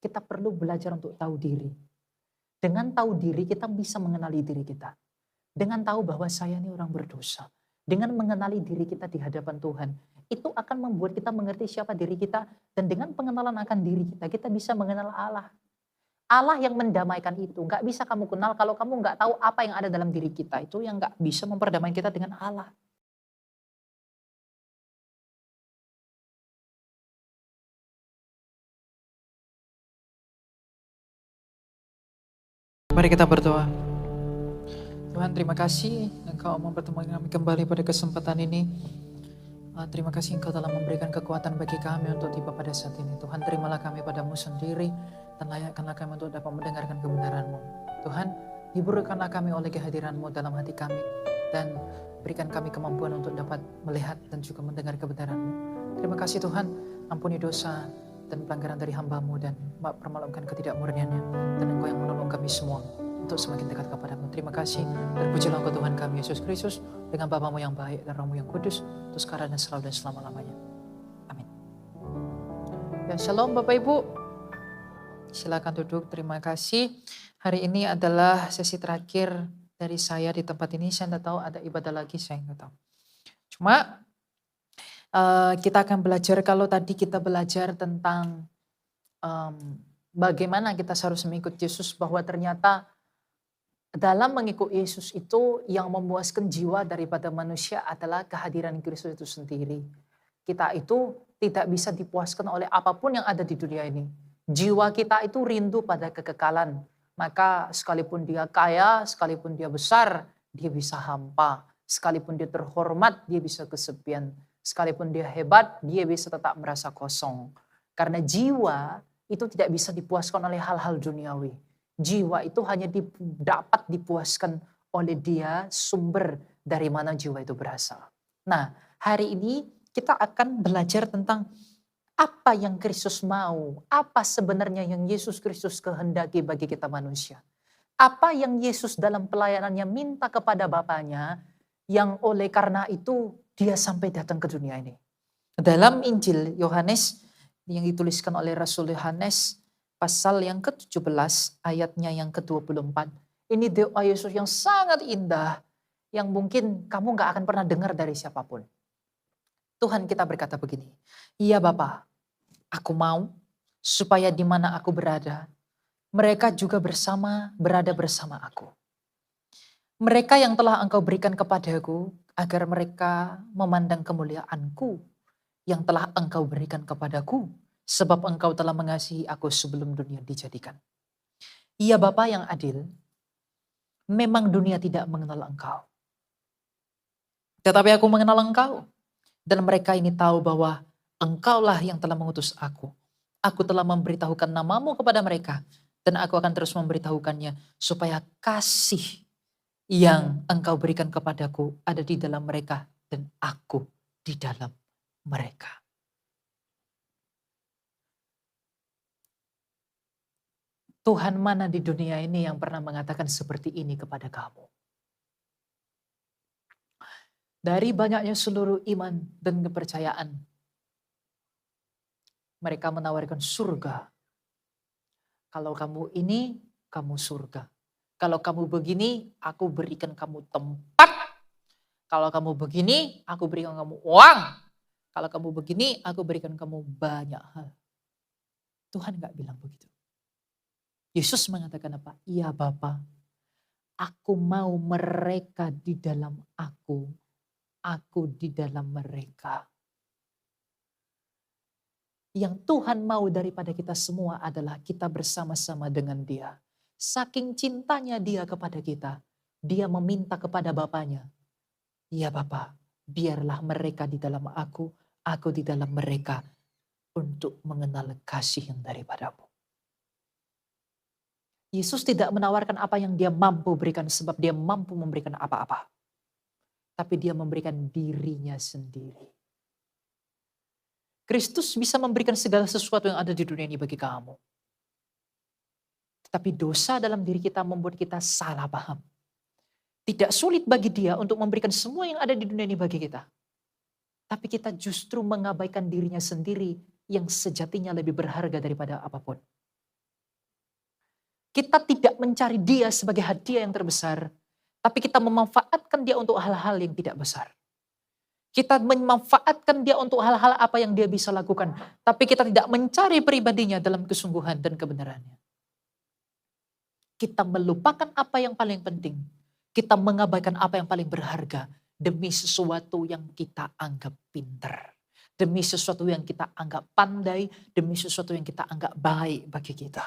kita perlu belajar untuk tahu diri. Dengan tahu diri kita bisa mengenali diri kita. Dengan tahu bahwa saya ini orang berdosa. Dengan mengenali diri kita di hadapan Tuhan. Itu akan membuat kita mengerti siapa diri kita. Dan dengan pengenalan akan diri kita, kita bisa mengenal Allah. Allah yang mendamaikan itu. Nggak bisa kamu kenal kalau kamu nggak tahu apa yang ada dalam diri kita. Itu yang nggak bisa memperdamaikan kita dengan Allah. Mari kita berdoa. Tuhan, terima kasih Engkau mempertemukan kami kembali pada kesempatan ini. Terima kasih Engkau telah memberikan kekuatan bagi kami untuk tiba pada saat ini. Tuhan, terimalah kami padamu sendiri dan layakkanlah kami untuk dapat mendengarkan kebenaran-Mu. Tuhan, hiburkanlah kami oleh kehadiran-Mu dalam hati kami dan berikan kami kemampuan untuk dapat melihat dan juga mendengar kebenaran-Mu. Terima kasih Tuhan, ampuni dosa dan pelanggaran dari hamba-Mu dan permalukan ketidakmurniannya, dan Engkau yang menolong kami semua untuk semakin dekat kepadamu. Terima kasih dan pujilah Engkau Tuhan kami Yesus Kristus dengan Bapa-Mu yang baik dan Roh-Mu yang kudus, untuk sekarang dan selalu dan selama-lamanya. Amin. Ya, shalom Bapak Ibu. Silakan duduk, terima kasih. Hari ini adalah sesi terakhir dari saya di tempat ini. Saya tidak tahu ada ibadah lagi, saya tidak tahu. Cuma kita akan belajar, kalau tadi kita belajar tentang bagaimana kita harus mengikuti Yesus, bahwa ternyata dalam mengikuti Yesus itu yang memuaskan jiwa daripada manusia adalah kehadiran Kristus itu sendiri. Kita itu tidak bisa dipuaskan oleh apapun yang ada di dunia ini. Jiwa kita itu rindu pada kekekalan. Maka sekalipun dia kaya, sekalipun dia besar, dia bisa hampa. Sekalipun dia terhormat, dia bisa kesepian. Sekalipun dia hebat, dia bisa tetap merasa kosong. Karena jiwa itu tidak bisa dipuaskan oleh hal-hal duniawi. Jiwa itu hanya dapat dipuaskan oleh Dia, sumber dari mana jiwa itu berasal. Nah, hari ini kita akan belajar tentang apa yang Kristus mau, apa sebenarnya yang Yesus Kristus kehendaki bagi kita manusia. Apa yang Yesus dalam pelayanannya minta kepada Bapaknya, yang oleh karena itu Dia sampai datang ke dunia ini. Dalam Injil Yohanes yang dituliskan oleh Rasul Yohanes, pasal yang ke-17 ayatnya yang ke-24. Ini doa Yesus yang sangat indah, yang mungkin kamu gak akan pernah dengar dari siapapun. Tuhan kita berkata begini, "Iya Bapa, aku mau supaya di mana aku berada, mereka juga berada bersama aku. Mereka yang telah Engkau berikan kepadaku, agar mereka memandang kemuliaanku yang telah Engkau berikan kepadaku, sebab Engkau telah mengasihi aku sebelum dunia dijadikan. Iya Bapa yang adil, memang dunia tidak mengenal Engkau. Tetapi aku mengenal Engkau, dan mereka ini tahu bahwa Engkaulah yang telah mengutus aku. Aku telah memberitahukan namamu kepada mereka, dan aku akan terus memberitahukannya, supaya kasih yang Engkau berikan kepadaku ada di dalam mereka, dan aku di dalam mereka." Tuhan mana di dunia ini yang pernah mengatakan seperti ini kepada kamu? Dari banyaknya seluruh iman dan kepercayaan, mereka menawarkan surga. Kalau kamu ini, kamu surga. Kalau kamu begini, aku berikan kamu tempat. Kalau kamu begini, aku berikan kamu uang. Kalau kamu begini, aku berikan kamu banyak hal. Tuhan gak bilang begitu. Yesus mengatakan apa? Iya Bapa, aku mau mereka di dalam aku di dalam mereka. Yang Tuhan mau daripada kita semua adalah kita bersama-sama dengan Dia. Saking cintanya Dia kepada kita, Dia meminta kepada Bapaknya, "Ya Bapa, biarlah mereka di dalam aku di dalam mereka, untuk mengenal kasih yang daripadamu." Yesus tidak menawarkan apa yang Dia mampu berikan, sebab Dia mampu memberikan apa-apa. Tapi Dia memberikan dirinya sendiri. Kristus bisa memberikan segala sesuatu yang ada di dunia ini bagi kamu. Tetapi dosa dalam diri kita membuat kita salah paham. Tidak sulit bagi Dia untuk memberikan semua yang ada di dunia ini bagi kita. Tapi kita justru mengabaikan dirinya sendiri yang sejatinya lebih berharga daripada apapun. Kita tidak mencari dia sebagai hadiah yang terbesar, tapi kita memanfaatkan dia untuk hal-hal yang tidak besar. Kita memanfaatkan dia untuk hal-hal apa yang dia bisa lakukan, tapi kita tidak mencari pribadinya dalam kesungguhan dan kebenarannya. Kita melupakan apa yang paling penting. Kita mengabaikan apa yang paling berharga demi sesuatu yang kita anggap pintar. Demi sesuatu yang kita anggap pandai, demi sesuatu yang kita anggap baik bagi kita.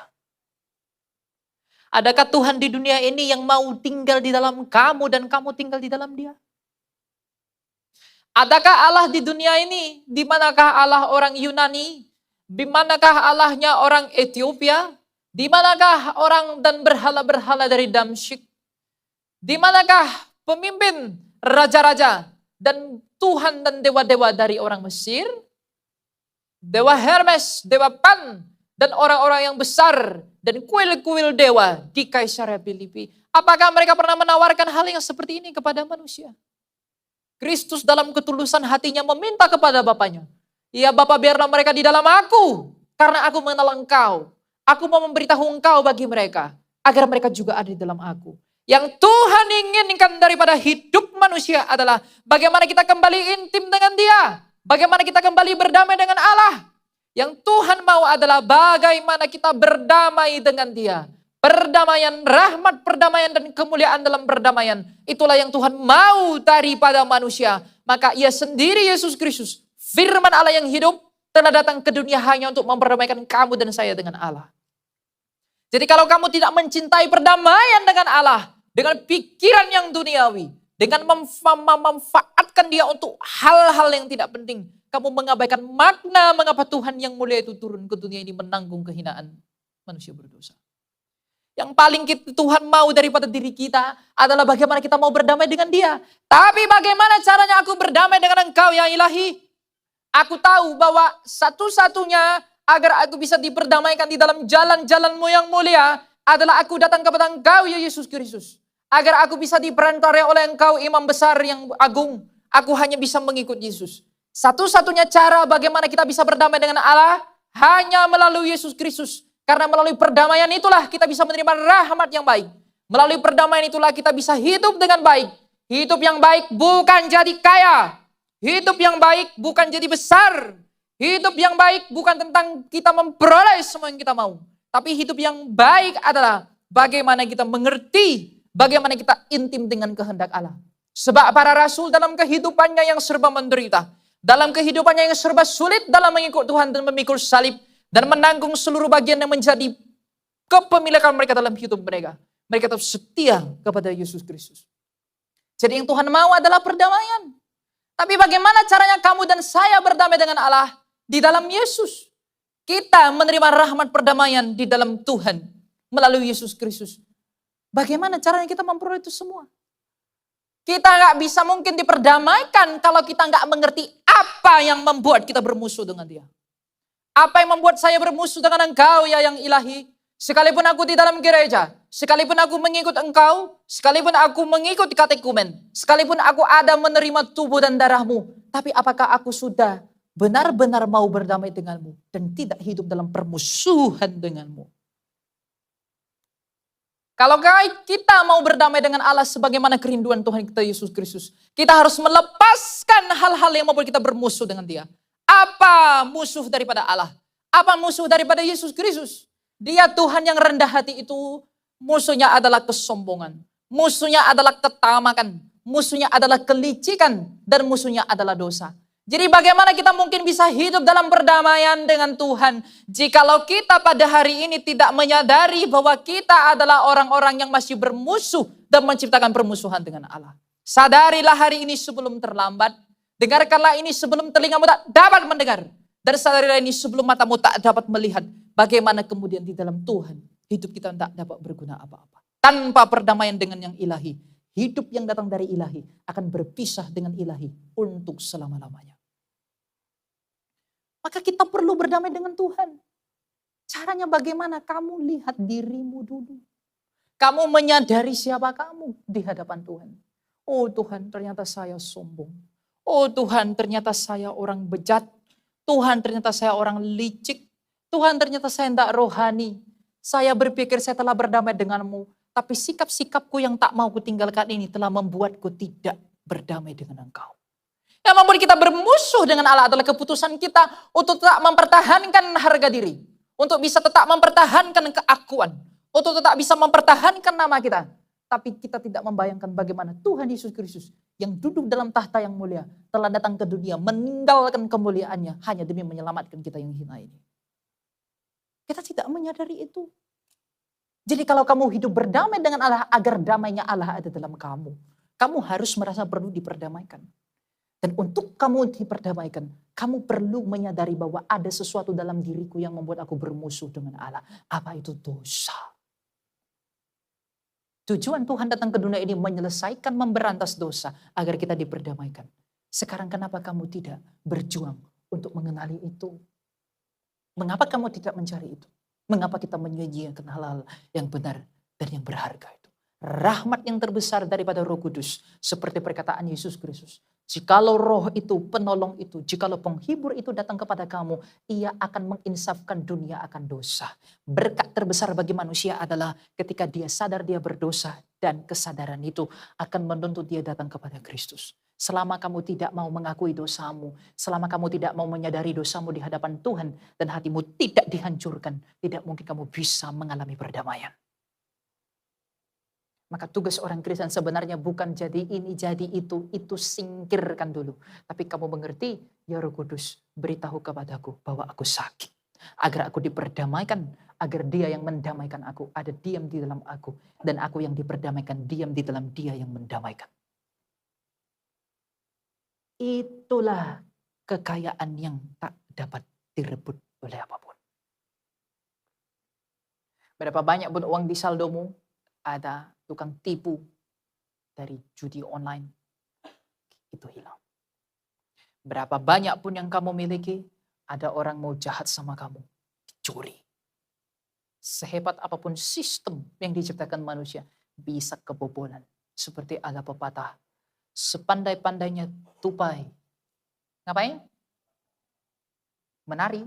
Adakah Tuhan di dunia ini yang mau tinggal di dalam kamu dan kamu tinggal di dalam dia? Adakah Allah di dunia ini? Di manakah Allah orang Yunani? Di manakah Allahnya orang Ethiopia? Di manakah orang dan berhala-berhala dari Damsyik? Di manakah pemimpin raja-raja dan Tuhan dan dewa-dewa dari orang Mesir? Dewa Hermes, Dewa Pan, dan orang-orang yang besar dan kuil-kuil dewa di Kaisarea Filipi. Apakah mereka pernah menawarkan hal yang seperti ini kepada manusia? Kristus dalam ketulusan hatinya meminta kepada Bapaknya, ya Bapa, biarlah mereka di dalam aku, karena aku mengenal engkau. Aku mau memberitahu engkau bagi mereka, agar mereka juga ada di dalam aku. Yang Tuhan inginkan daripada hidup manusia adalah bagaimana kita kembali intim dengan dia. Bagaimana kita kembali berdamai dengan Allah. Yang Tuhan mau adalah bagaimana kita berdamai dengan dia. Perdamaian, rahmat perdamaian dan kemuliaan dalam perdamaian. Itulah yang Tuhan mau daripada manusia. Maka ia sendiri Yesus Kristus, firman Allah yang hidup, telah datang ke dunia hanya untuk memperdamaikan kamu dan saya dengan Allah. Jadi kalau kamu tidak mencintai perdamaian dengan Allah, dengan pikiran yang duniawi, dengan memanfaatkan dia untuk hal-hal yang tidak penting, kamu mengabaikan makna mengapa Tuhan yang mulia itu turun ke dunia ini menanggung kehinaan manusia berdosa. Yang paling Tuhan mau daripada diri kita adalah bagaimana kita mau berdamai dengan dia. Tapi bagaimana caranya aku berdamai dengan engkau ya ilahi? Aku tahu bahwa satu-satunya agar aku bisa diperdamaikan di dalam jalan-jalanmu yang mulia adalah aku datang kepada engkau ya Yesus Kristus. Agar aku bisa diperantarai oleh engkau imam besar yang agung. Aku hanya bisa mengikut Yesus. Satu-satunya cara bagaimana kita bisa berdamai dengan Allah hanya melalui Yesus Kristus. Karena melalui perdamaian itulah kita bisa menerima rahmat yang baik. Melalui perdamaian itulah kita bisa hidup dengan baik. Hidup yang baik bukan jadi kaya. Hidup yang baik bukan jadi besar. Hidup yang baik bukan tentang kita memperoleh semua yang kita mau. Tapi hidup yang baik adalah bagaimana kita mengerti, bagaimana kita intim dengan kehendak Allah. Sebab para rasul dalam kehidupannya yang serba menderita, dalam kehidupannya yang serba sulit dalam mengikut Tuhan dan memikul salib, dan menanggung seluruh bagian yang menjadi kepemilikan mereka dalam hidup mereka. Mereka tetap setia kepada Yesus Kristus. Jadi yang Tuhan mau adalah perdamaian. Tapi bagaimana caranya kamu dan saya berdamai dengan Allah? Di dalam Yesus. Kita menerima rahmat perdamaian di dalam Tuhan melalui Yesus Kristus. Bagaimana caranya kita memperoleh itu semua? Kita nggak bisa mungkin diperdamaikan kalau kita nggak mengerti apa yang membuat kita bermusuh dengan dia. Apa yang membuat saya bermusuh dengan engkau ya yang ilahi? Sekalipun aku di dalam gereja, sekalipun aku mengikut engkau, sekalipun aku mengikut katekumen, sekalipun aku ada menerima tubuh dan darahmu, tapi apakah aku sudah benar-benar mau berdamai denganmu dan tidak hidup dalam permusuhan denganmu? Kalau kita mau berdamai dengan Allah sebagaimana kerinduan Tuhan kita Yesus Kristus, kita harus melepaskan hal-hal yang membuat kita bermusuh dengan dia. Apa musuh daripada Allah? Apa musuh daripada Yesus Kristus? Dia Tuhan yang rendah hati itu, musuhnya adalah kesombongan. Musuhnya adalah ketamakan. Musuhnya adalah kelicikan. Dan musuhnya adalah dosa. Jadi bagaimana kita mungkin bisa hidup dalam perdamaian dengan Tuhan jikalau kita pada hari ini tidak menyadari bahwa kita adalah orang-orang yang masih bermusuh dan menciptakan permusuhan dengan Allah. Sadarilah hari ini sebelum terlambat. Dengarkanlah ini sebelum telingamu tak dapat mendengar. Dan sadarilah ini sebelum matamu tak dapat melihat. Bagaimana kemudian di dalam Tuhan hidup kita tak dapat berguna apa-apa. Tanpa perdamaian dengan yang ilahi. Hidup yang datang dari ilahi akan berpisah dengan ilahi untuk selama-lamanya. Maka kita perlu berdamai dengan Tuhan. Caranya bagaimana? Kamu lihat dirimu dulu. Kamu menyadari siapa kamu di hadapan Tuhan. Oh Tuhan, ternyata saya sombong. Oh Tuhan, ternyata saya orang bejat. Tuhan, ternyata saya orang licik. Tuhan, ternyata saya tidak rohani. Saya berpikir saya telah berdamai denganmu, tapi sikap-sikapku yang tak mau kutinggalkan ini telah membuatku tidak berdamai dengan engkau. Yang membuat kita bermusuh dengan Allah adalah keputusan kita untuk tetap mempertahankan harga diri. Untuk bisa tetap mempertahankan keakuan. Untuk tetap bisa mempertahankan nama kita. Tapi kita tidak membayangkan bagaimana Tuhan Yesus Kristus yang duduk dalam tahta yang mulia telah datang ke dunia meninggalkan kemuliaannya hanya demi menyelamatkan kita yang hina ini. Kita tidak menyadari itu. Jadi kalau kamu hidup berdamai dengan Allah agar damainya Allah ada dalam kamu. Kamu harus merasa perlu diperdamaikan. Dan untuk kamu diperdamaikan, kamu perlu menyadari bahwa ada sesuatu dalam diriku yang membuat aku bermusuh dengan Allah. Apa itu dosa? Tujuan Tuhan datang ke dunia ini menyelesaikan, memberantas dosa agar kita diperdamaikan. Sekarang kenapa kamu tidak berjuang untuk mengenali itu? Mengapa kamu tidak mencari itu? Mengapa kita menyia-nyiakan hal-hal yang benar dan yang berharga itu? Rahmat yang terbesar daripada Roh Kudus, seperti perkataan Yesus Kristus. Jikalau roh itu, penolong itu, jikalau penghibur itu datang kepada kamu, ia akan menginsafkan dunia akan dosa. Berkat terbesar bagi manusia adalah ketika dia sadar dia berdosa dan kesadaran itu akan menuntut dia datang kepada Kristus. Selama kamu tidak mau mengakui dosamu, selama kamu tidak mau menyadari dosamu di hadapan Tuhan dan hatimu tidak dihancurkan, tidak mungkin kamu bisa mengalami perdamaian. Maka tugas orang Kristen sebenarnya bukan jadi ini, jadi itu singkirkan dulu. Tapi kamu mengerti, ya Roh Kudus, beritahu kepadaku bahwa aku sakit. Agar aku diperdamaikan, agar dia yang mendamaikan aku, ada diam di dalam aku. Dan aku yang diperdamaikan, diam di dalam dia yang mendamaikan. Itulah kekayaan yang tak dapat direbut oleh apapun. Berapa banyak pun uang di saldomu, ada tukang tipu dari judi online, itu hilang. Berapa banyak pun yang kamu miliki, ada orang mau jahat sama kamu, dicuri. Sehebat apapun sistem yang diciptakan manusia, bisa kebobolan. Seperti ada pepatah, sepandai-pandainya tupai. Ngapain? Menari,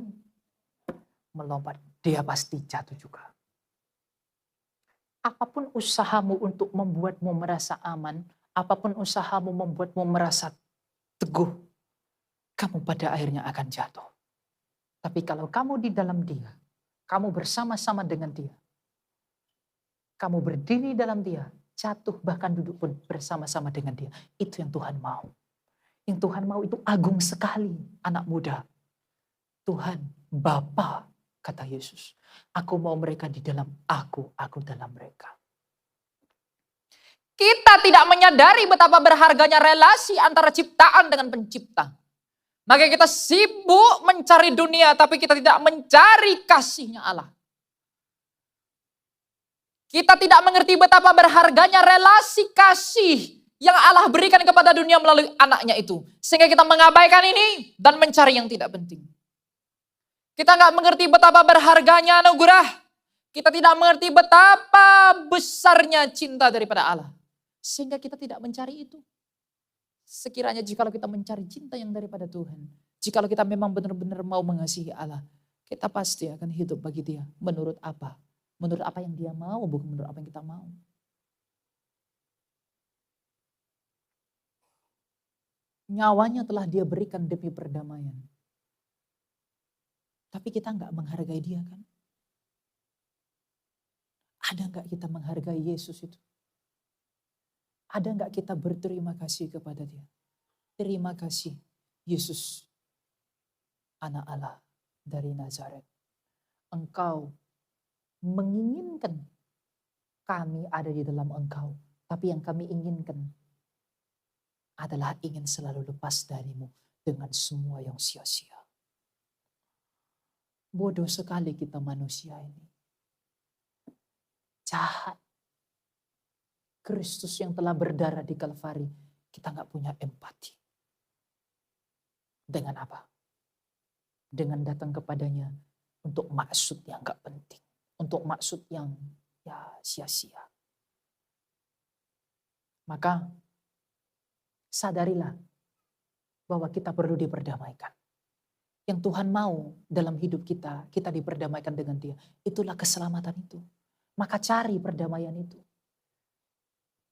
melompat, dia pasti jatuh juga. Apapun usahamu untuk membuatmu merasa aman, apapun usahamu membuatmu merasa teguh, kamu pada akhirnya akan jatuh. Tapi kalau kamu di dalam dia, kamu bersama-sama dengan dia, kamu berdiri dalam dia, jatuh bahkan duduk pun bersama-sama dengan dia. Itu yang Tuhan mau. Yang Tuhan mau itu agung sekali, anak muda. Tuhan, Bapa, kata Yesus, aku mau mereka di dalam aku dalam mereka. Kita tidak menyadari betapa berharganya relasi antara ciptaan dengan pencipta. Maka kita sibuk mencari dunia, tapi kita tidak mencari kasihnya Allah. Kita tidak mengerti betapa berharganya relasi kasih yang Allah berikan kepada dunia melalui anaknya itu. Sehingga kita mengabaikan ini dan mencari yang tidak penting. Kita nggak mengerti betapa berharganya anugerah. Kita tidak mengerti betapa besarnya cinta daripada Allah. Sehingga kita tidak mencari itu. Sekiranya jikalau kita mencari cinta yang daripada Tuhan. Jikalau kita memang benar-benar mau mengasihi Allah. Kita pasti akan hidup bagi dia. Menurut apa? Menurut apa yang dia mau, bukan menurut apa yang kita mau. Nyawanya telah dia berikan demi perdamaian. Tapi kita nggak menghargai dia kan? Ada nggak kita menghargai Yesus itu? Ada nggak kita berterima kasih kepada dia? Terima kasih Yesus, anak Allah dari Nazaret. Engkau menginginkan kami ada di dalam engkau. Tapi yang kami inginkan adalah ingin selalu lepas darimu dengan semua yang sia-sia. Bodoh sekali kita manusia ini. Jahat. Kristus yang telah berdarah di Kalvari, kita nggak punya empati. Dengan apa? Dengan datang kepadanya untuk maksud yang nggak penting. Untuk maksud yang ya sia-sia. Maka sadarilah bahwa kita perlu diperdamaikan. yang Tuhan mau dalam hidup kita, kita diperdamaikan dengan Dia. Itulah keselamatan itu. Maka cari perdamaian itu.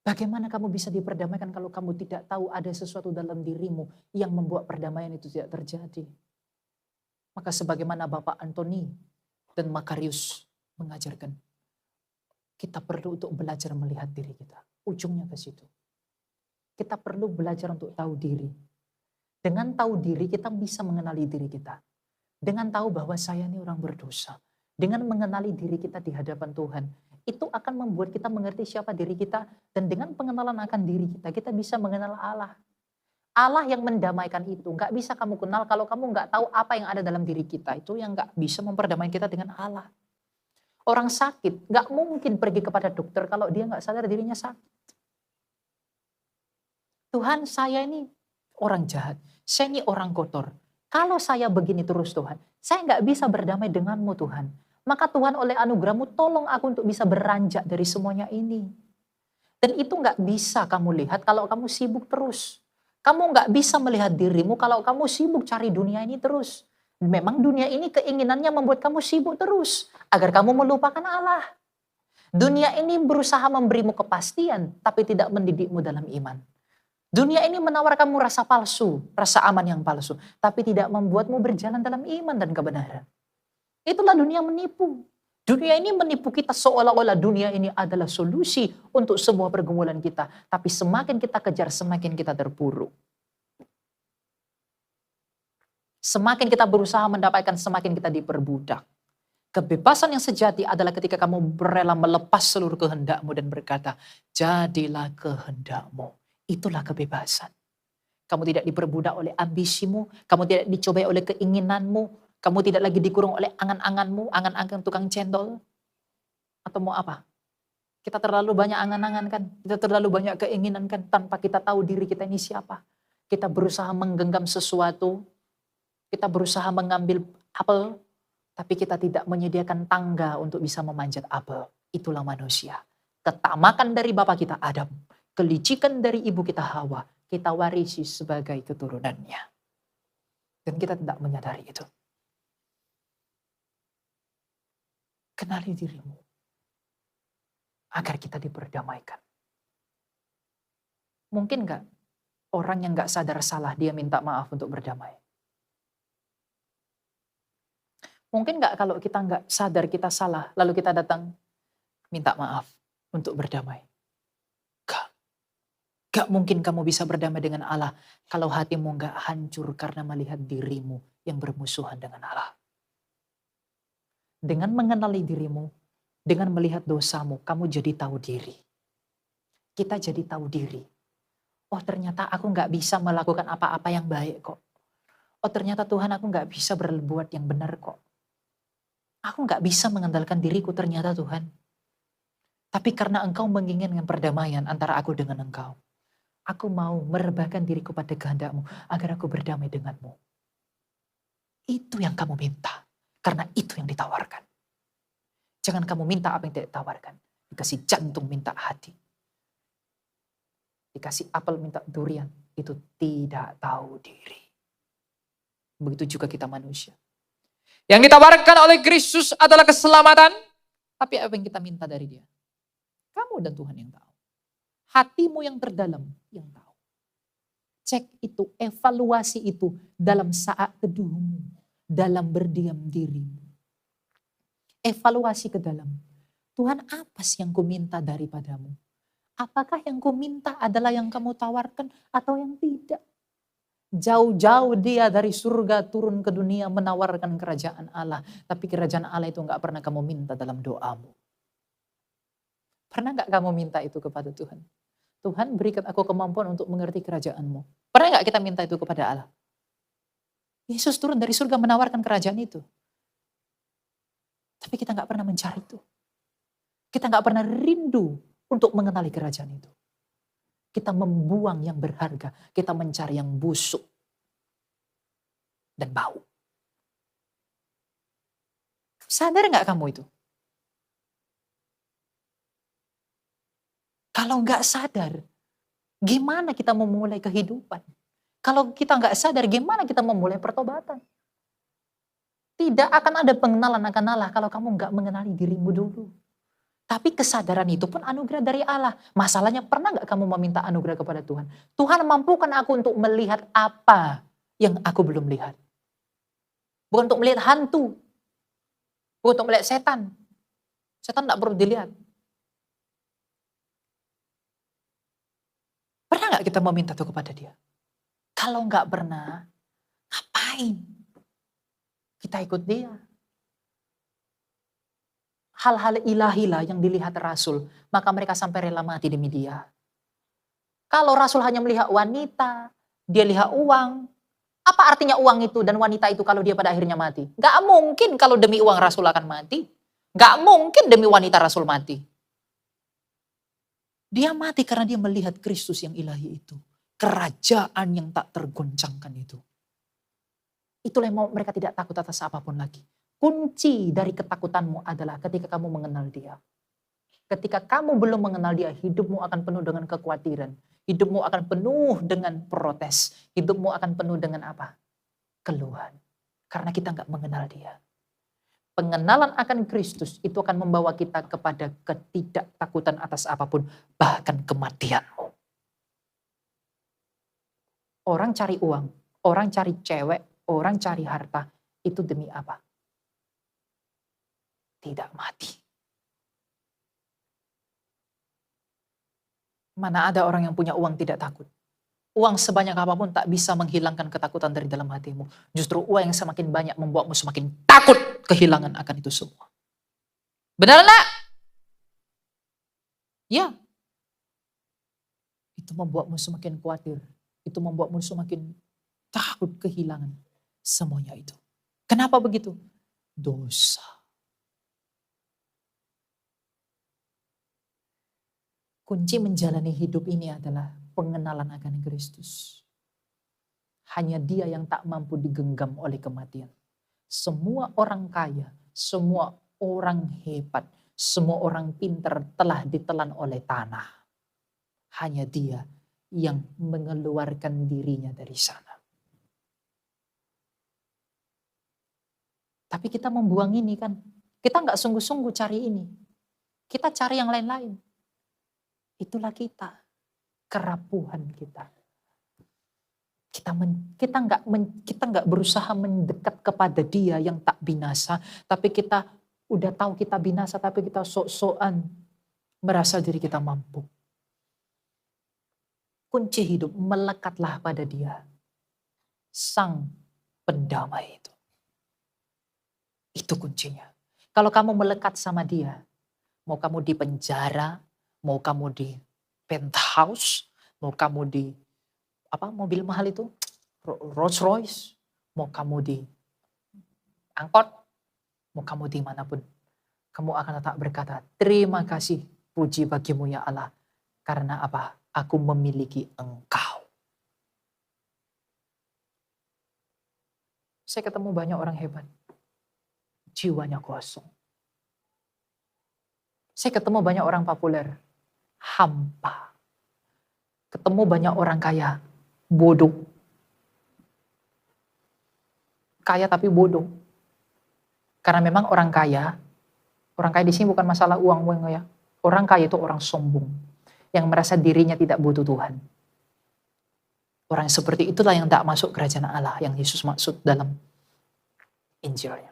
Bagaimana kamu bisa diperdamaikan kalau kamu tidak tahu ada sesuatu dalam dirimu yang membuat perdamaian itu tidak terjadi? Maka sebagaimana Bapak Antoni dan Makarius mengajarkan, kita perlu untuk belajar melihat diri kita. Ujungnya ke situ. Kita perlu belajar untuk tahu diri. Dengan tahu diri kita bisa mengenali diri kita. Dengan tahu bahwa saya ini orang berdosa. Dengan mengenali diri kita di hadapan Tuhan. Itu akan membuat kita mengerti siapa diri kita. Dan dengan pengenalan akan diri kita, kita bisa mengenal Allah. Allah yang mendamaikan itu. Gak bisa kamu kenal kalau kamu gak tahu apa yang ada dalam diri kita. Itu yang gak bisa memperdamaikan kita dengan Allah. Orang sakit gak mungkin pergi kepada dokter kalau dia gak sadar dirinya sakit. Tuhan, saya ini orang jahat. Saya ini orang kotor. Kalau saya begini terus Tuhan, saya nggak bisa berdamai denganmu Tuhan. Maka Tuhan oleh anugerahmu tolong aku untuk bisa beranjak dari semuanya ini. Dan itu nggak bisa kamu lihat kalau kamu sibuk terus. Kamu nggak bisa melihat dirimu kalau kamu sibuk cari dunia ini terus. Memang dunia ini keinginannya membuat kamu sibuk terus. Agar kamu melupakan Allah. Dunia ini berusaha memberimu kepastian, tapi tidak mendidikmu dalam iman. Dunia ini menawarkanmu rasa palsu, rasa aman yang palsu. Tapi tidak membuatmu berjalan dalam iman dan kebenaran. Itulah dunia menipu. Dunia ini menipu kita seolah-olah dunia ini adalah solusi untuk semua pergumulan kita. Tapi semakin kita kejar, semakin kita terpuruk. Semakin kita berusaha mendapatkan, semakin kita diperbudak. Kebebasan yang sejati adalah ketika kamu rela melepas seluruh kehendakmu dan berkata, jadilah kehendakmu. Itulah kebebasan. Kamu tidak diperbudak oleh ambisimu, kamu tidak dicobai oleh keinginanmu, kamu tidak lagi dikurung oleh angan-anganmu, angan-angan tukang cendol. Atau mau apa? Kita terlalu banyak angan-angan kan, kita terlalu banyak keinginan kan, tanpa kita tahu diri kita ini siapa. Kita berusaha menggenggam sesuatu, kita berusaha mengambil apel, tapi kita tidak menyediakan tangga untuk bisa memanjat apel. Itulah manusia. Ketamakan dari Bapa kita Adam. Kelicikan dari ibu kita Hawa, kita warisi sebagai keturunannya. Dan kita tidak menyadari itu. Kenali dirimu. Agar kita diperdamaikan. Mungkin gak orang yang gak sadar salah, dia minta maaf untuk berdamai? Mungkin gak kalau kita gak sadar kita salah, lalu kita datang minta maaf untuk berdamai? Gak mungkin kamu bisa berdamai dengan Allah kalau hatimu gak hancur karena melihat dirimu yang bermusuhan dengan Allah. Dengan mengenali dirimu, dengan melihat dosamu, kamu jadi tahu diri. Kita jadi tahu diri. Oh ternyata aku gak bisa melakukan apa-apa yang baik kok. Oh ternyata Tuhan aku gak bisa berbuat yang benar kok. Aku gak bisa mengandalkan diriku ternyata Tuhan. Tapi karena Engkau menginginkan perdamaian antara aku dengan Engkau. Aku mau merebahkan diriku pada kehendak-Mu agar aku berdamai dengan-Mu. Itu yang kamu minta. Karena itu yang ditawarkan. Jangan kamu minta apa yang tidak ditawarkan. Dikasih jantung minta hati. Dikasih apel minta durian. Itu tidak tahu diri. Begitu juga kita manusia. Yang ditawarkan oleh Kristus adalah keselamatan. Tapi apa yang kita minta dari Dia? Kamu dan Tuhan yang tahu. Hatimu yang terdalam yang tahu. Cek itu, evaluasi itu dalam saat teduhmu, dalam berdiam dirimu. Evaluasi ke dalam. Tuhan apa sih yang ku minta daripadamu? Apakah yang ku minta adalah yang kamu tawarkan atau yang tidak? Jauh-jauh Dia dari surga turun ke dunia menawarkan kerajaan Allah. Tapi kerajaan Allah itu gak pernah kamu minta dalam doamu. Pernah gak kamu minta itu kepada Tuhan? Tuhan berikan aku kemampuan untuk mengerti kerajaan-Mu. Pernah gak kita minta itu kepada Allah? Yesus turun dari surga menawarkan kerajaan itu. Tapi kita gak pernah mencari itu. Kita gak pernah rindu untuk mengenali kerajaan itu. Kita membuang yang berharga. Kita mencari yang busuk. Dan bau. Sadar gak kamu itu? Kalau nggak sadar, gimana kita memulai kehidupan? Kalau kita nggak sadar, gimana kita memulai pertobatan? Tidak akan ada pengenalan akan Allah kalau kamu nggak mengenali dirimu dulu. Tapi kesadaran itu pun anugerah dari Allah. Masalahnya pernah nggak kamu meminta anugerah kepada Tuhan? Tuhan mampukan aku untuk melihat apa yang aku belum lihat. Bukan untuk melihat hantu. Bukan untuk melihat setan. Setan nggak perlu dilihat. Pernah nggak kita meminta itu kepada dia? Kalau nggak pernah, ngapain kita ikut dia? Hal-hal ilahilah yang dilihat Rasul, maka mereka sampai rela mati demi dia. Kalau Rasul hanya melihat wanita, dia lihat uang, apa artinya uang itu dan wanita itu kalau dia pada akhirnya mati? Gak mungkin kalau demi uang Rasul akan mati. Gak mungkin demi wanita Rasul mati. Dia mati karena dia melihat Kristus yang ilahi itu. Kerajaan yang tak tergoncangkan itu. Itulah yang mereka tidak takut atas apapun lagi. Kunci dari ketakutanmu adalah ketika kamu mengenal dia. Ketika kamu belum mengenal dia, hidupmu akan penuh dengan kekhawatiran. Hidupmu akan penuh dengan protes. Hidupmu akan penuh dengan apa? Keluhan. Karena kita nggak mengenal dia. Pengenalan akan Kristus itu akan membawa kita kepada ketidaktakutan atas apapun. Bahkan kematianmu. Orang cari uang, orang cari cewek, orang cari harta. Itu demi apa? Tidak mati. Mana ada orang yang punya uang tidak takut? Uang sebanyak apapun tak bisa menghilangkan ketakutan dari dalam hatimu. Justru uang yang semakin banyak membuatmu semakin takut kehilangan akan itu semua. Benar enggak? Ya. Itu membuatmu semakin khawatir. Itu membuatmu semakin takut kehilangan semuanya itu. Kenapa begitu? Dosa. Kunci menjalani hidup ini adalah pengenalan akan Kristus. Hanya dia yang tak mampu digenggam oleh kematian. Semua orang kaya, semua orang hebat, semua orang pintar telah ditelan oleh tanah. Hanya dia yang mengeluarkan dirinya dari sana. Tapi kita membuang ini kan. Kita nggak sungguh-sungguh cari ini. Kita cari yang lain-lain. Itulah kita, kerapuhan kita. Kita nggak berusaha mendekat kepada Dia yang tak binasa, tapi kita udah tahu kita binasa, tapi kita sok-sokan merasa diri kita mampu. Kunci hidup, melekatlah pada Dia, Sang Pendamai itu. Itu kuncinya. Kalau kamu melekat sama Dia, mau kamu di penjara, mau kamu di penthouse, mau kamu di mobil mahal itu, Rolls Royce, mau kamu di angkot, mau kamu dimanapun, kamu akan tetap berkata, terima kasih, puji bagimu ya Allah, karena apa? Aku memiliki Engkau. Saya ketemu banyak orang hebat, jiwanya kosong. Saya ketemu banyak orang populer, hampa. Ketemu banyak orang kaya, bodoh. Kaya tapi bodoh. Karena memang orang kaya di sini bukan masalah uang ya. Orang kaya itu orang sombong, yang merasa dirinya tidak butuh Tuhan. Orang seperti itulah yang tak masuk kerajaan Allah, yang Yesus maksud dalam Injilnya.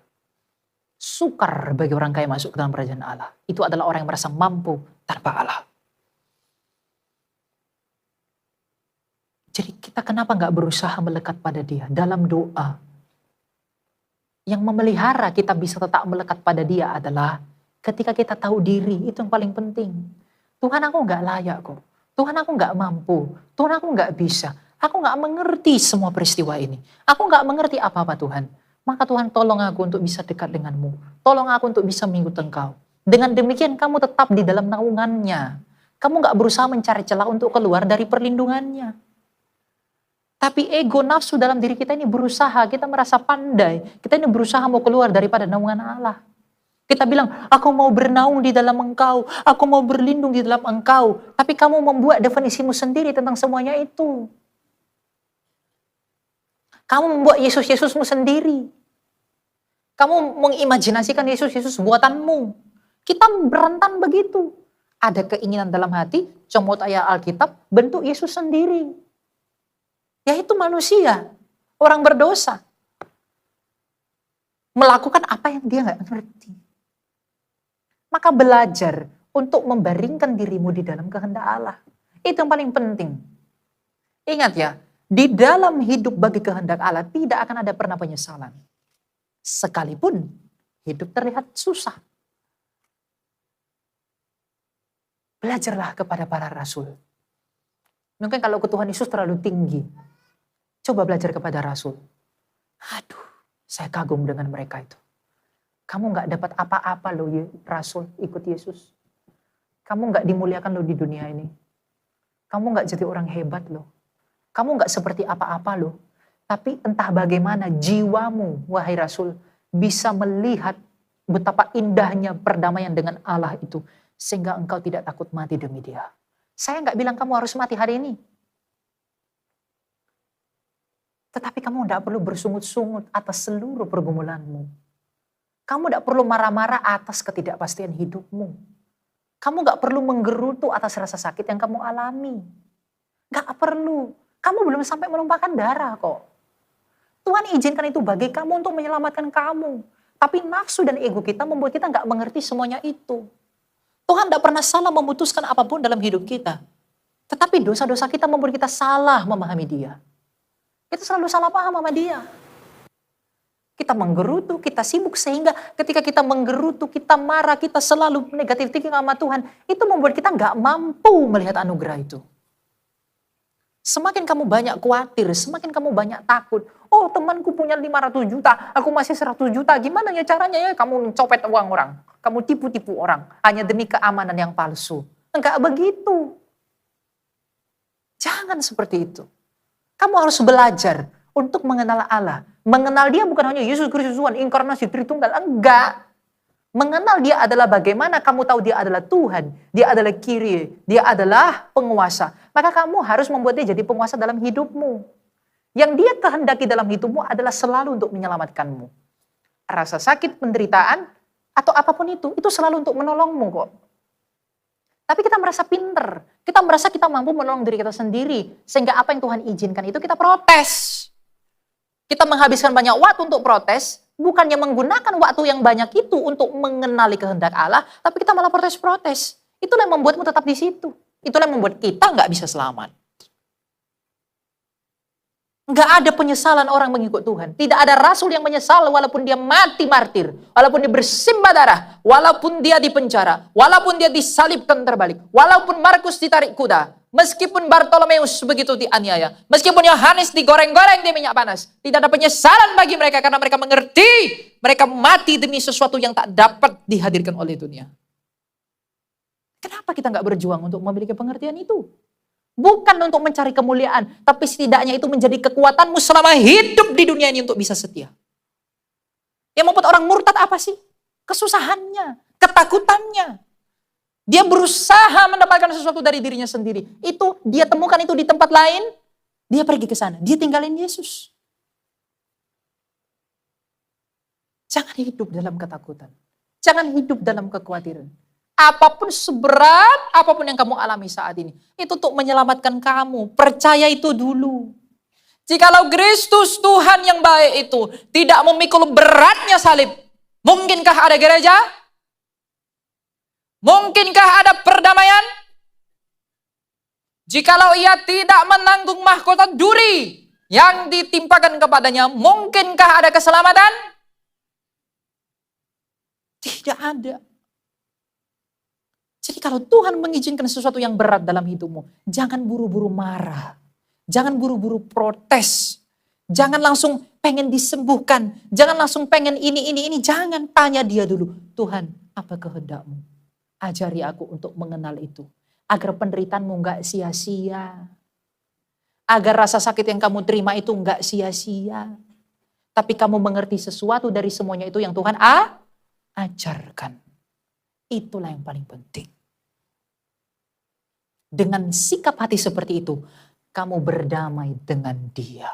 Sukar bagi orang kaya masuk ke dalam kerajaan Allah. Itu adalah orang yang merasa mampu tanpa Allah. Jadi kita kenapa nggak berusaha melekat pada Dia dalam doa? Yang memelihara kita bisa tetap melekat pada Dia adalah ketika kita tahu diri, itu yang paling penting. Tuhan, aku nggak layak kok. Tuhan, aku nggak mampu. Tuhan, aku nggak bisa. Aku nggak mengerti semua peristiwa ini. Aku nggak mengerti apa-apa Tuhan. Maka Tuhan tolong aku untuk bisa dekat denganmu. Tolong aku untuk bisa mengikut Engkau. Dengan demikian kamu tetap di dalam naungannya. Kamu nggak berusaha mencari celah untuk keluar dari perlindungannya. Tapi ego nafsu dalam diri kita ini berusaha, kita merasa pandai. Kita ini berusaha mau keluar daripada naungan Allah. Kita bilang, aku mau bernaung di dalam Engkau. Aku mau berlindung di dalam Engkau. Tapi kamu membuat definisimu sendiri tentang semuanya itu. Kamu membuat Yesus-Yesusmu sendiri. Kamu mengimajinasikan Yesus buatanmu. Kita berentan begitu. Ada keinginan dalam hati, comot ayat Alkitab, bentuk Yesus sendiri. Yaitu manusia, orang berdosa. Melakukan apa yang dia nggak ngerti. Maka belajar untuk membaringkan dirimu di dalam kehendak Allah. Itu yang paling penting. Ingat ya, di dalam hidup bagi kehendak Allah tidak akan ada pernah penyesalan. Sekalipun hidup terlihat susah. Belajarlah kepada para rasul. Mungkin kalau ke Tuhan Yesus terlalu tinggi. Coba belajar kepada rasul. Aduh, saya kagum dengan mereka itu. Kamu gak dapat apa-apa loh rasul ikut Yesus. Kamu gak dimuliakan loh di dunia ini. Kamu gak jadi orang hebat loh. Kamu gak seperti apa-apa loh. Tapi entah bagaimana jiwamu, wahai Rasul, bisa melihat betapa indahnya perdamaian dengan Allah itu. Sehingga engkau tidak takut mati demi dia. Saya nggak bilang kamu harus mati hari ini. Tetapi kamu tidak perlu bersungut-sungut atas seluruh pergumulanmu. Kamu tidak perlu marah-marah atas ketidakpastian hidupmu. Kamu nggak perlu menggerutu atas rasa sakit yang kamu alami. Nggak perlu. Kamu belum sampai menumpahkan darah kok. Tuhan izinkan itu bagi kamu untuk menyelamatkan kamu. Tapi nafsu dan ego kita membuat kita nggak mengerti semuanya itu. Tuhan tidak pernah salah memutuskan apapun dalam hidup kita. Tetapi dosa-dosa kita membuat kita salah memahami dia. Kita selalu salah paham sama dia. Kita menggerutu, kita sibuk sehingga ketika kita menggerutu, kita marah, kita selalu negatif thinking sama Tuhan. Itu membuat kita nggak mampu melihat anugerah itu. Semakin kamu banyak khawatir, semakin kamu banyak takut. Oh, temanku punya 500 juta, aku masih 100 juta. Gimana ya caranya ya kamu mencopet uang orang? Kamu tipu-tipu orang hanya demi keamanan yang palsu. Enggak begitu. Jangan seperti itu. Kamu harus belajar untuk mengenal Allah. Mengenal dia bukan hanya Yesus Kristus Tuhan, inkarnasi Tritunggal. Enggak. Mengenal dia adalah bagaimana kamu tahu dia adalah Tuhan, dia adalah Kyrie, dia adalah penguasa. Maka kamu harus membuat dia jadi penguasa dalam hidupmu. Yang dia kehendaki dalam hidupmu adalah selalu untuk menyelamatkanmu. Rasa sakit, penderitaan, atau apapun itu selalu untuk menolongmu kok. Tapi kita merasa pinter, kita merasa kita mampu menolong diri kita sendiri. Sehingga apa yang Tuhan izinkan itu kita protes. Kita menghabiskan banyak waktu untuk protes, bukannya menggunakan waktu yang banyak itu untuk mengenali kehendak Allah, tapi kita malah protes-protes. Itulah yang membuatmu tetap di situ. Itulah yang membuat kita nggak bisa selamat. Nggak ada penyesalan orang mengikut Tuhan. Tidak ada rasul yang menyesal walaupun dia mati martir, walaupun dia bersimbah darah, walaupun dia dipenjara, walaupun dia disalibkan terbalik, walaupun Markus ditarik kuda, meskipun Bartolomeus begitu dianiaya, meskipun Yohanes digoreng-goreng di minyak panas, tidak ada penyesalan bagi mereka karena mereka mengerti mereka mati demi sesuatu yang tak dapat dihadirkan oleh dunia. Kenapa kita nggak berjuang untuk memiliki pengertian itu? Bukan untuk mencari kemuliaan, tapi setidaknya itu menjadi kekuatanmu selama hidup di dunia ini untuk bisa setia. Yang membuat orang murtad apa sih? Kesusahannya, ketakutannya. Dia berusaha mendapatkan sesuatu dari dirinya sendiri. Itu dia temukan itu di tempat lain, dia pergi ke sana, dia tinggalin Yesus. Jangan hidup dalam ketakutan. Jangan hidup dalam kekhawatiran. Apapun seberat, apapun yang kamu alami saat ini, itu untuk menyelamatkan kamu. Percaya itu dulu. Jikalau Kristus Tuhan yang baik itu tidak memikul beratnya salib, mungkinkah ada gereja? Mungkinkah ada perdamaian? Jikalau ia tidak menanggung mahkota duri yang ditimpakan kepadanya, mungkinkah ada keselamatan? Tidak ada. Jadi kalau Tuhan mengizinkan sesuatu yang berat dalam hidupmu, jangan buru-buru marah. Jangan buru-buru protes. Jangan langsung pengen disembuhkan. Jangan langsung pengen ini. Jangan, tanya dia dulu. Tuhan, apa kehendakmu? Ajari aku untuk mengenal itu. Agar penderitaanmu gak sia-sia. Agar rasa sakit yang kamu terima itu gak sia-sia. Tapi kamu mengerti sesuatu dari semuanya itu yang Tuhan ajarkan. Itulah yang paling penting. Dengan sikap hati seperti itu, kamu berdamai dengan dia.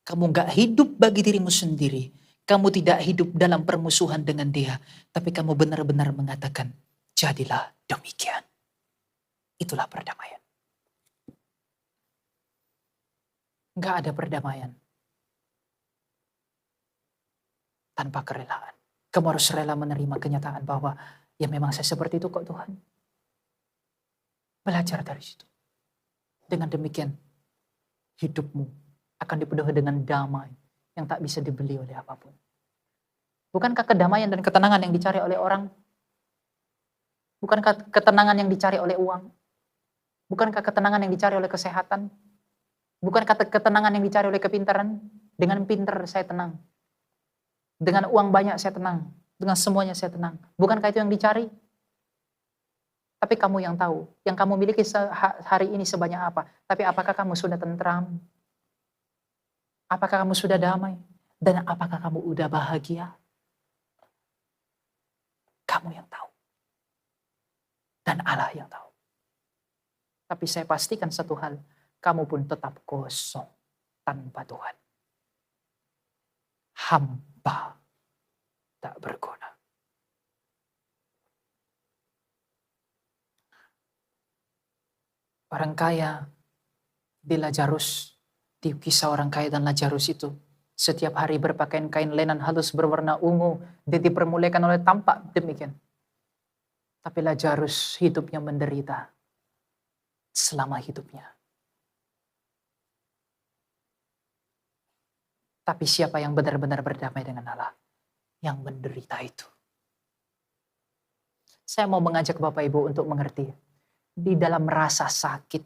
Kamu gak hidup bagi dirimu sendiri. Kamu tidak hidup dalam permusuhan dengan dia, tapi kamu benar-benar mengatakan, jadilah demikian. Itulah perdamaian. Nggak ada perdamaian tanpa kerelaan. Kamu harus rela menerima kenyataan bahwa ya memang saya seperti itu kok Tuhan. Belajar dari situ. Dengan demikian hidupmu akan dipenuhi dengan damai yang tak bisa dibeli oleh apapun. Bukankah kedamaian dan ketenangan yang dicari oleh orang? Bukankah ketenangan yang dicari oleh uang? Bukankah ketenangan yang dicari oleh kesehatan? Bukankah ketenangan yang dicari oleh kepintaran? Dengan pintar saya tenang. Dengan uang banyak saya tenang. Dengan semuanya saya tenang. Bukankah itu yang dicari? Tapi kamu yang tahu. Yang kamu miliki hari ini sebanyak apa. Tapi apakah kamu sudah tentram? Apakah kamu sudah damai? Dan apakah kamu udah bahagia? Kamu yang tahu. Dan Allah yang tahu. Tapi saya pastikan satu hal. Kamu pun tetap kosong tanpa Tuhan. Hampa tak berguna. Orang kaya di Lazarus, di kisah orang kaya dan Lazarus itu, setiap hari berpakaian kain lenan halus berwarna ungu, dia dipermuliakan oleh tampak demikian. Tapi Lazarus hidupnya menderita selama hidupnya. Tapi siapa yang benar-benar berdamai dengan Allah? Yang menderita itu. Saya mau mengajak Bapak Ibu untuk mengerti. Di dalam rasa sakit,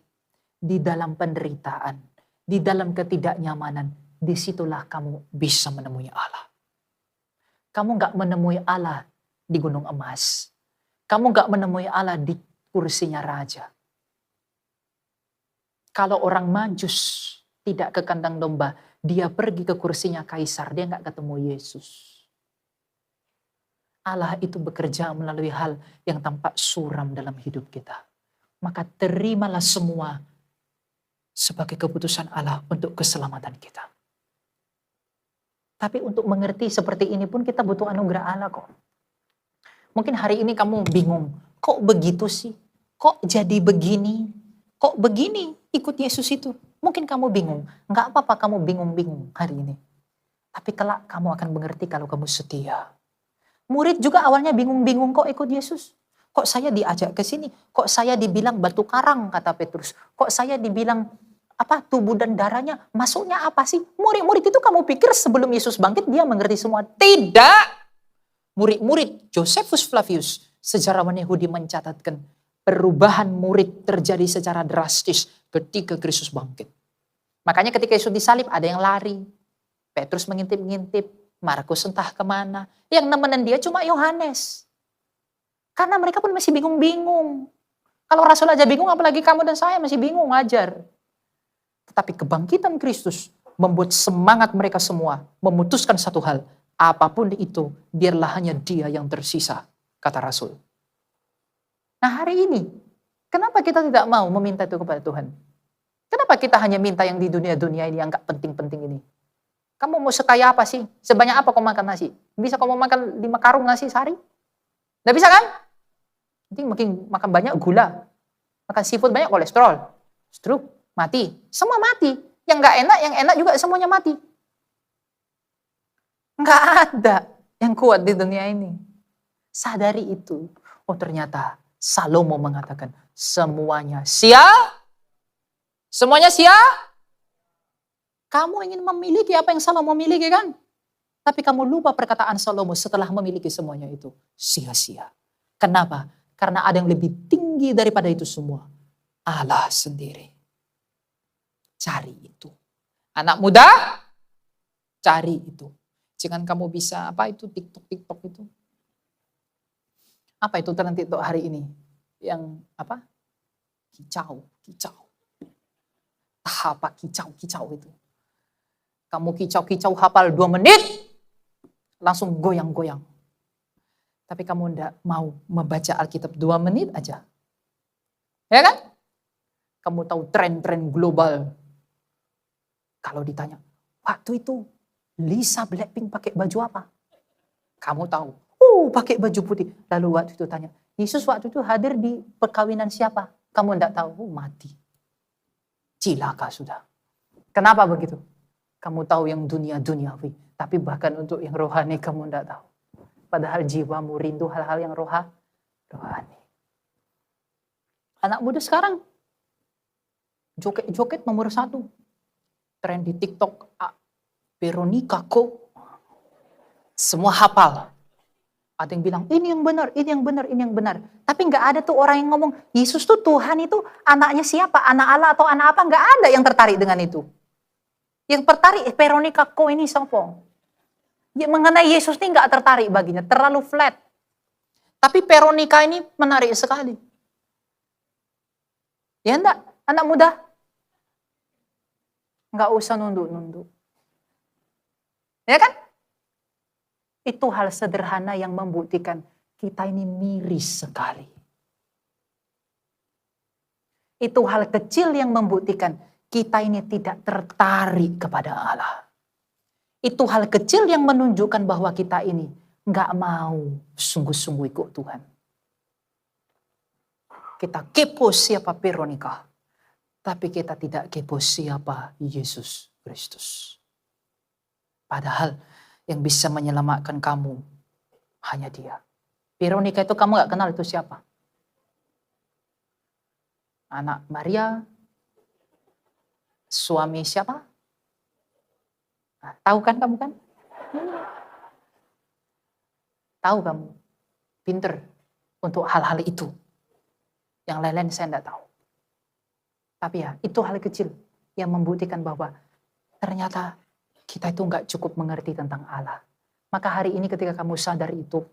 di dalam penderitaan, di dalam ketidaknyamanan, disitulah kamu bisa menemui Allah. Kamu gak menemui Allah di gunung emas. Kamu gak menemui Allah di kursinya raja. Kalau orang Majus tidak ke kandang domba, dia pergi ke kursinya kaisar, dia gak ketemu Yesus. Allah itu bekerja melalui hal yang tampak suram dalam hidup kita. Maka terimalah semua sebagai keputusan Allah untuk keselamatan kita. Tapi untuk mengerti seperti ini pun kita butuh anugerah Allah kok. Mungkin hari ini kamu bingung, kok begitu sih? Kok jadi begini? Kok begini ikut Yesus itu? Mungkin kamu bingung, nggak apa-apa kamu bingung-bingung hari ini. Tapi kelak kamu akan mengerti kalau kamu setia. Murid juga awalnya bingung-bingung kok ikut Yesus. Kok saya diajak ke sini? Kok saya dibilang batu karang, kata Petrus. Kok saya dibilang tubuh dan darahnya, masuknya apa sih? Murid-murid itu kamu pikir sebelum Yesus bangkit dia mengerti semua? Tidak. Murid-murid Josephus Flavius, sejarawan Yahudi mencatatkan perubahan murid terjadi secara drastis ketika Kristus bangkit. Makanya ketika Yesus disalib ada yang lari. Petrus mengintip-ngintip, Markus entah kemana. Yang nemenin dia cuma Yohanes. Karena mereka pun masih bingung-bingung. Kalau Rasul aja bingung, apalagi kamu dan saya masih bingung ngajar. Tetapi kebangkitan Kristus membuat semangat mereka semua memutuskan satu hal. Apapun itu, biarlah hanya dia yang tersisa, kata Rasul. Nah hari ini, kenapa kita tidak mau meminta itu kepada Tuhan? Kenapa kita hanya minta yang di dunia-dunia ini yang gak penting-penting ini? Kamu mau sekaya apa sih? Sebanyak apa kau makan nasi? Bisa kamu makan 5 karung nasi sehari? Nggak bisa kan? Nanti makin makan banyak gula. Makan seafood banyak kolesterol. Stroke, mati. Semua mati. Yang nggak enak, yang enak juga semuanya mati. Nggak ada yang kuat di dunia ini. Sadari itu. Oh ternyata Salomo mengatakan semuanya sia. Semuanya sia. Kamu ingin memiliki apa yang Salomo miliki kan? Tapi kamu lupa perkataan Salomo setelah memiliki semuanya itu. Sia-sia. Kenapa? Karena ada yang lebih tinggi daripada itu semua. Allah sendiri. Cari itu. Anak muda, cari itu. Jangan kamu bisa, TikTok itu. Apa itu tren TikTok hari ini? Yang Kicau. Tahap kicau itu. Kamu kicau hafal 2 menit, langsung goyang-goyang. Tapi kamu tidak mau membaca Alkitab 2 menit aja. Ya kan? Kamu tahu tren-tren global. Kalau ditanya, waktu itu Lisa Blackpink pakai baju apa? Kamu tahu. Pakai baju putih. Lalu waktu itu tanya, Yesus waktu itu hadir di perkawinan siapa? Kamu enggak tahu. Mati. Cilaka sudah. Kenapa begitu? Kamu tahu yang duniawi. Tapi bahkan untuk yang rohani kamu enggak tahu. Padahal jiwamu rindu hal-hal yang rohani. Anak muda sekarang joget-joget nomor 1. Tren di TikTok. Veronica kok. Semua hafal. Ada yang bilang, ini yang benar, ini yang benar, ini yang benar. Tapi nggak ada tuh orang yang ngomong, Yesus tuh Tuhan itu anaknya siapa? Anak Allah atau anak apa? Nggak ada yang tertarik dengan itu. Yang tertarik, Veronica kok ini siapa? Ya, mengenai Yesus ini nggak tertarik baginya, terlalu flat. Tapi Veronica ini menarik sekali. Ya enggak, anak muda? Nggak usah nunduk-nunduk. Ya kan? Itu hal sederhana yang membuktikan kita ini miris sekali. Itu hal kecil yang membuktikan kita ini tidak tertarik kepada Allah. Itu hal kecil yang menunjukkan bahwa kita ini nggak mau sungguh-sungguh ikut Tuhan. Kita kepo siapa Veronica, tapi kita tidak kepo siapa Yesus Kristus. Padahal yang bisa menyelamatkan kamu hanya Dia. Veronica itu kamu gak kenal itu siapa? Anak Maria, suami siapa? Nah, tahu kan kamu kan? Tahu kamu, pinter untuk hal-hal itu. Yang lain-lain saya tidak tahu. Tapi ya, itu hal kecil yang membuktikan bahwa ternyata kita itu nggak cukup mengerti tentang Allah. Maka hari ini ketika kamu sadar itu,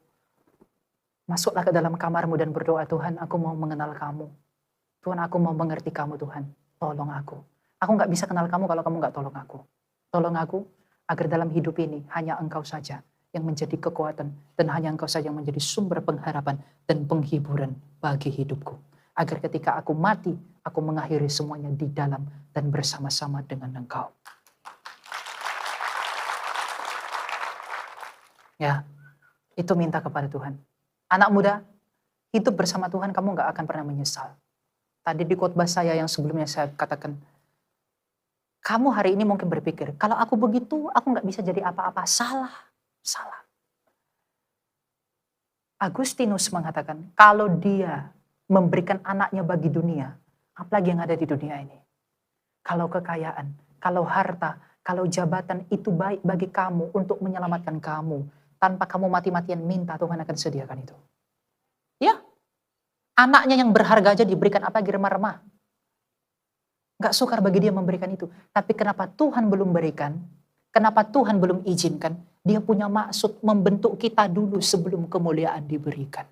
masuklah ke dalam kamarmu dan berdoa, Tuhan aku mau mengenal kamu. Tuhan aku mau mengerti kamu Tuhan, tolong aku. Aku nggak bisa kenal kamu kalau kamu nggak tolong aku. Tolong aku agar dalam hidup ini hanya Engkau saja yang menjadi kekuatan dan hanya Engkau saja yang menjadi sumber pengharapan dan penghiburan bagi hidupku. Agar ketika aku mati, aku mengakhiri semuanya di dalam dan bersama-sama dengan Engkau. Ya, itu minta kepada Tuhan. Anak muda, hidup bersama Tuhan kamu gak akan pernah menyesal. Tadi di khotbah saya yang sebelumnya saya katakan, kamu hari ini mungkin berpikir, kalau aku begitu, aku gak bisa jadi apa-apa. Salah. Agustinus mengatakan, kalau dia memberikan anaknya bagi dunia, apalagi yang ada di dunia ini. Kalau kekayaan, kalau harta, kalau jabatan itu baik bagi kamu untuk menyelamatkan kamu, tanpa kamu mati-matian minta, Tuhan akan sediakan itu. Ya, anaknya yang berharga aja diberikan apa remah-remah. Gak sukar bagi dia memberikan itu. Tapi kenapa Tuhan belum berikan? Kenapa Tuhan belum izinkan? Dia punya maksud membentuk kita dulu sebelum kemuliaan diberikan.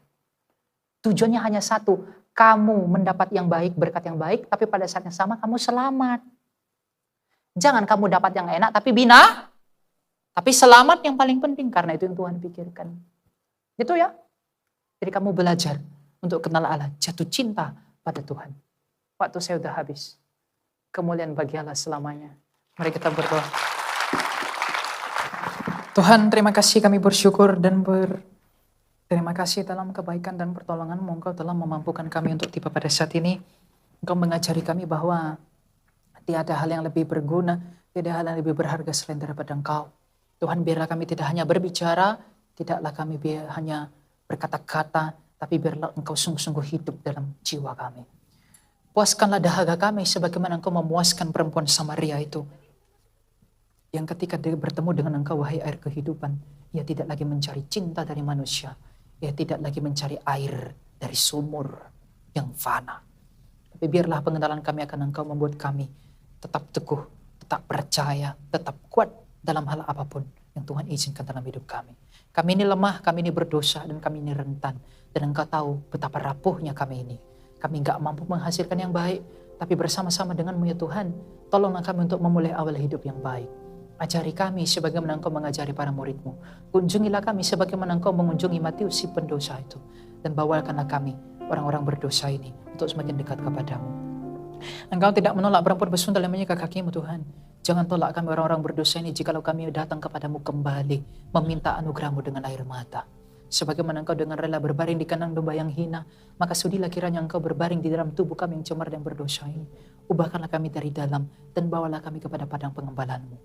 Tujuannya hanya satu, kamu mendapat yang baik, berkat yang baik, tapi pada saat yang sama kamu selamat. Jangan kamu dapat yang enak tapi tapi selamat yang paling penting, karena itu yang Tuhan pikirkan. Gitu ya. Jadi kamu belajar untuk kenal Allah, jatuh cinta pada Tuhan. Waktu saya udah habis. Kemuliaan bagi Allah selamanya. Mari kita berdoa. Tuhan, terima kasih, kami bersyukur dan terima kasih dalam kebaikan dan pertolongan-Mu. Engkau telah memampukan kami untuk tiba pada saat ini. Engkau mengajari kami bahwa tiada hal yang lebih berguna, tiada hal yang lebih berharga selain daripada Engkau. Tuhan, biarlah kami tidak hanya berbicara, tidaklah kami hanya berkata-kata, tapi biarlah Engkau sungguh-sungguh hidup dalam jiwa kami. Puaskanlah dahaga kami sebagaimana Engkau memuaskan perempuan Samaria itu. Yang ketika dia bertemu dengan Engkau, wahai air kehidupan, ia tidak lagi mencari cinta dari manusia. Ia tidak lagi mencari air dari sumur yang fana. Tapi biarlah pengenalan kami akan Engkau membuat kami tetap teguh, tetap percaya, tetap kuat dalam hal apapun yang Tuhan izinkan dalam hidup kami. Kami ini lemah, kami ini berdosa, dan kami ini rentan. Dan Engkau tahu betapa rapuhnya kami ini. Kami gak mampu menghasilkan yang baik, tapi bersama-sama dengan-Mu ya Tuhan, tolonglah kami untuk memulai awal hidup yang baik. Ajari kami sebagaimana Engkau mengajari para murid-Mu. Kunjungilah kami sebagaimana Engkau mengunjungi Matius si pendosa itu. Dan bawakanlah kami, orang-orang berdosa ini, untuk semakin dekat kepadamu. Engkau tidak menolak perempuan bersundal yang menyeka kaki-Mu Tuhan. Jangan tolak kami orang-orang berdosa ini jikalau kami datang kepadamu kembali, meminta anugerah-Mu dengan air mata. Sebagaimana Engkau dengan rela berbaring di kandang domba yang hina, maka sudilah kiranya Engkau berbaring di dalam tubuh kami yang cemar dan berdosa ini. Ubahkanlah kami dari dalam, dan bawalah kami kepada padang pengembalaan-Mu.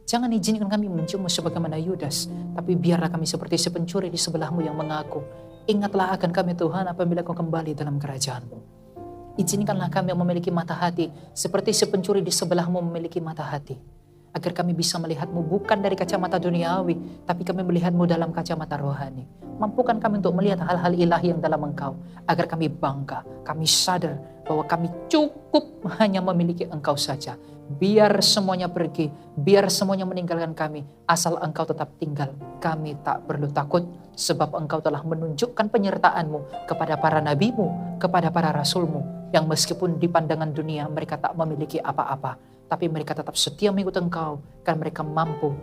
Jangan izinkan kami mencium-Mu sebagaimana Yudas, tapi biarlah kami seperti si pencuri di sebelah-Mu yang mengaku, ingatlah akan kami Tuhan apabila Kau kembali dalam kerajaan-Mu. Izinkanlah kami yang memiliki mata hati, seperti si pencuri di sebelah-Mu memiliki mata hati. Agar kami bisa melihat-Mu bukan dari kacamata duniawi, tapi kami melihat-Mu dalam kacamata rohani. Mampukan kami untuk melihat hal-hal ilahi yang dalam Engkau, agar kami bangga, kami sadar bahwa kami cukup hanya memiliki Engkau saja. Biar semuanya pergi, biar semuanya meninggalkan kami, asal Engkau tetap tinggal. Kami tak perlu takut, sebab Engkau telah menunjukkan penyertaan-Mu kepada para nabi-Mu, kepada para rasul-Mu, yang meskipun di pandangan dunia mereka tak memiliki apa-apa, tapi mereka tetap setia mengikut Engkau, karena mereka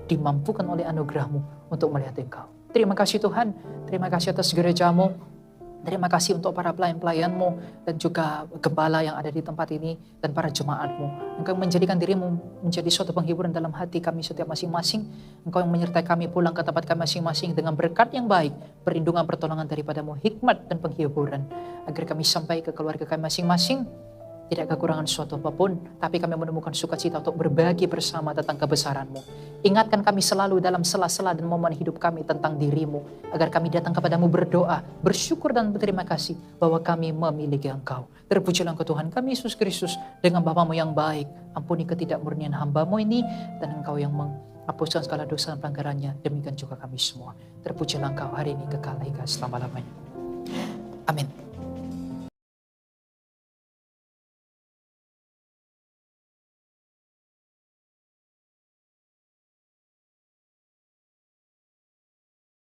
dimampukan oleh anugerah-Mu untuk melihat Engkau. Terima kasih Tuhan, terima kasih atas gereja-Mu. Terima kasih untuk para pelayan-pelayan-Mu dan juga gembala yang ada di tempat ini dan para jemaat-Mu. Engkau menjadikan diri-Mu menjadi suatu penghiburan dalam hati kami setiap masing-masing. Engkau yang menyertai kami pulang ke tempat kami masing-masing dengan berkat yang baik, perlindungan pertolongan daripada-Mu, hikmat dan penghiburan. Agar kami sampai ke keluarga kami masing-masing, tidak kekurangan suatu apapun, tapi kami menemukan sukacita untuk berbagi bersama tentang kebesaran-Mu. Ingatkan kami selalu dalam sela-sela dan momen hidup kami tentang diri-Mu, agar kami datang kepadamu berdoa, bersyukur dan berterima kasih bahwa kami memiliki Engkau. Terpujilah Engkau Tuhan kami Yesus Kristus dengan Bapa-Mu yang baik. Ampuni ketidakmurnian hamba-Mu ini, dan Engkau yang menghapuskan segala dosa dan pelanggarannya. Demikian juga kami semua. Terpujilah Engkau hari ini kekal hingga selama-lamanya. Amin.